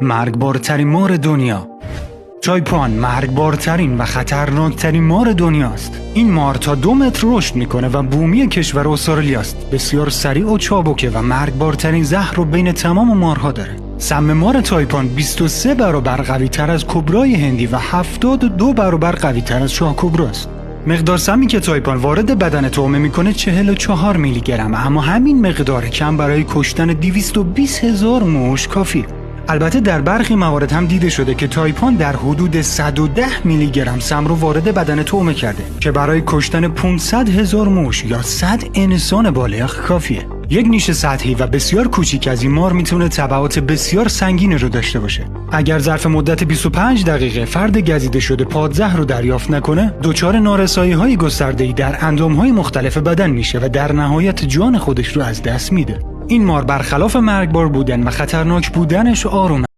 مرگبارترین مار دنیا. تایپان مرگبارترین و خطرناکترین مار دنیاست. این مار تا 2 متر رشد میکنه و بومی کشور استرالیاست. بسیار سریع و چابکه و مرگبارترین زهر رو بین تمام مارها داره. سم مار تایپان 23 برابر قوی تر از کبرای هندی و 72 برابر قوی تر از شاه کبراست. مقدار سمی که تایپان وارد بدن طعمه میکنه 44 میلی گرم، اما همین مقدار کم برای کشتن 220,000 موش کافیه. البته در برخی موارد هم دیده شده که تایپان در حدود 110 میلی گرم سم رو وارد بدن طعمه کرده که برای کشتن 500,000 موش یا 100 انسان بالغ کافیه. یک نیش سطحی و بسیار کوچیک از این مار میتونه تبعات بسیار سنگینی رو داشته باشه. اگر ظرف مدت 25 دقیقه فرد گزیده شده پادزهر رو دریافت نکنه، دچار نارسایی‌های گسترده‌ای در اندام‌های مختلف بدن میشه و در نهایت جان خودش رو از دست میده. این مار برخلاف مرگبار بودن و خطرناک بودنش آرومه.